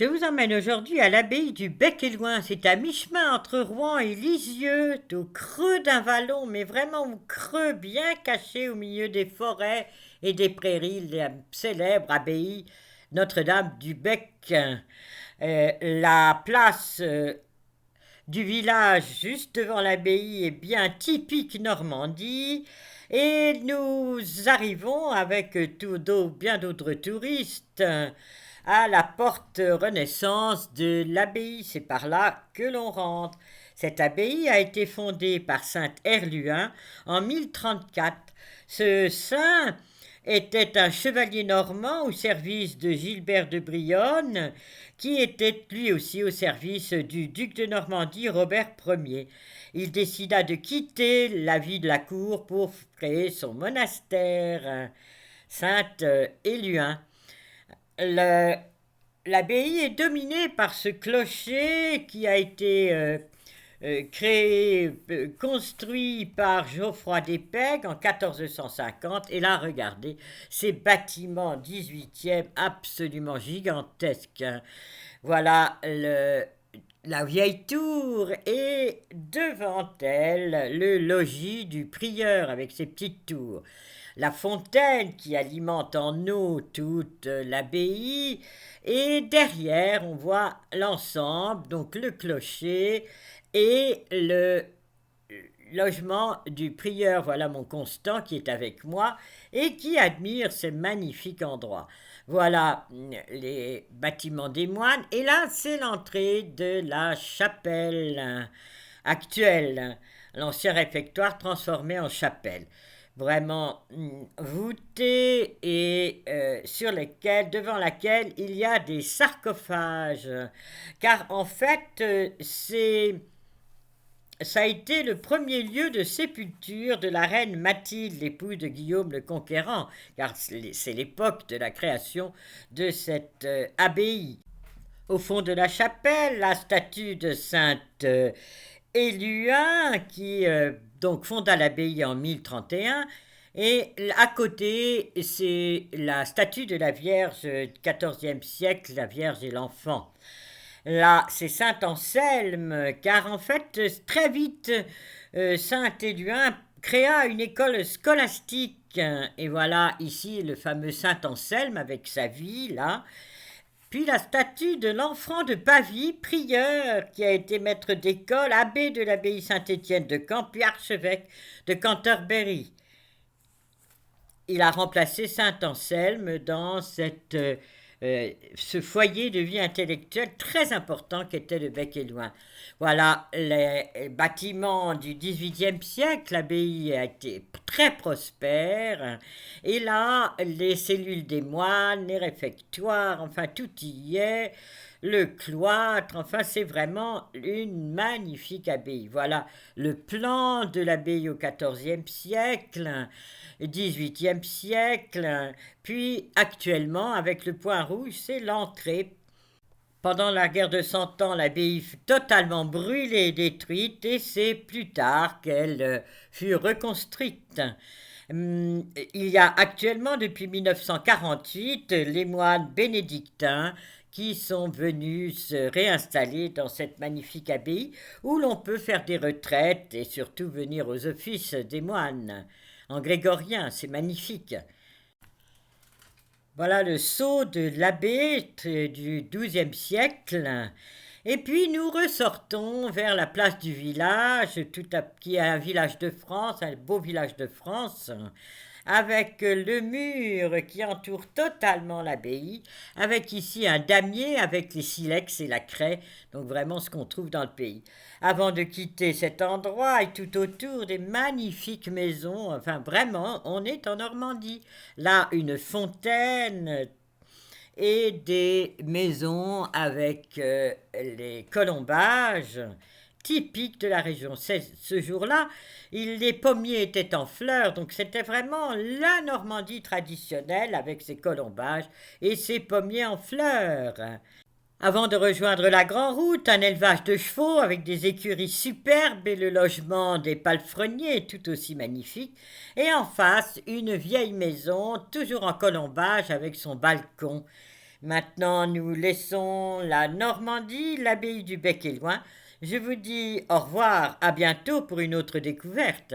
Je vous emmène aujourd'hui à l'abbaye du Bec-et-Loing. C'est à mi-chemin entre Rouen et Lisieux, au creux d'un vallon, mais vraiment au creux, bien caché au milieu des forêts et des prairies, la célèbre abbaye Notre-Dame du Bec. La place du village juste devant l'abbaye est bien typique Normandie. Et nous arrivons avec bien d'autres touristes à la porte Renaissance de l'abbaye. C'est par là que l'on rentre. Cette abbaye a été fondée par saint Herluin en 1034. Ce saint était un chevalier normand au service de Gilbert de Brionne, qui était lui aussi au service du duc de Normandie Robert Ier. Il décida de quitter la vie de la cour pour créer son monastère, Saint-Éluin. L'abbaye est dominée par ce clocher qui a été construit par Geoffroy d'Espègue en 1450. Et là, regardez, ces bâtiments 18e absolument gigantesques. Voilà la vieille tour et devant elle le logis du prieur avec ses petites tours. La fontaine qui alimente en eau toute l'abbaye et derrière on voit l'ensemble, donc le clocher et le logement du prieur. Voilà mon Constant qui est avec moi et qui admire ce magnifique endroit. Voilà les bâtiments des moines. Et là, c'est l'entrée de la chapelle actuelle, l'ancien réfectoire transformé en chapelle. Vraiment voûtée et devant laquelle il y a des sarcophages. Car en fait, ça a été le premier lieu de sépulture de la reine Mathilde, l'épouse de Guillaume le Conquérant, car c'est l'époque de la création de cette abbaye. Au fond de la chapelle, la statue de sainte Éluin, qui donc fonda l'abbaye en 1031, et à côté, c'est la statue de la Vierge du XIVe siècle, la Vierge et l'Enfant. Là, c'est Saint Anselme, car en fait, très vite, Saint Éluin créa une école scolastique. Et voilà ici le fameux Saint Anselme avec sa vie, là. Puis la statue de l'enfant de Pavie, prieur, qui a été maître d'école, abbé de l'abbaye Saint-Étienne de Caen, puis archevêque de Canterbury. Il a remplacé Saint Anselme dans ce foyer de vie intellectuelle très important qu'était le Bec-et-Loing. Voilà, les bâtiments du XVIIIe siècle, l'abbaye a été très prospère, et là, les cellules des moines, les réfectoires, enfin tout y est, le cloître, enfin c'est vraiment une magnifique abbaye. Voilà le plan de l'abbaye au XIVe siècle, XVIIIe siècle, puis actuellement avec le point rouge, c'est l'entrée. Pendant la guerre de Cent Ans, l'abbaye fut totalement brûlée et détruite, et c'est plus tard qu'elle fut reconstruite. Il y a actuellement, depuis 1948, les moines bénédictins qui sont venus se réinstaller dans cette magnifique abbaye où l'on peut faire des retraites et surtout venir aux offices des moines. En grégorien, c'est magnifique. Voilà le sceau de l'abbé du XIIe siècle. Et puis nous ressortons vers la place du village, qui est un village de France, un beau village de France, avec le mur qui entoure totalement l'abbaye, avec ici un damier avec les silex et la craie, donc vraiment ce qu'on trouve dans le pays. Avant de quitter cet endroit et tout autour des magnifiques maisons, enfin vraiment, on est en Normandie. Là, une fontaine et des maisons avec les colombages typiques de la région. Ce jour-là, les pommiers étaient en fleurs, donc c'était vraiment la Normandie traditionnelle avec ses colombages et ses pommiers en fleurs. Avant de rejoindre la Grande Route, un élevage de chevaux avec des écuries superbes et le logement des palefreniers tout aussi magnifique. Et en face, une vieille maison, toujours en colombage avec son balcon. Maintenant, nous laissons la Normandie, l'abbaye du Bec et Loin. Je vous dis au revoir, à bientôt pour une autre découverte.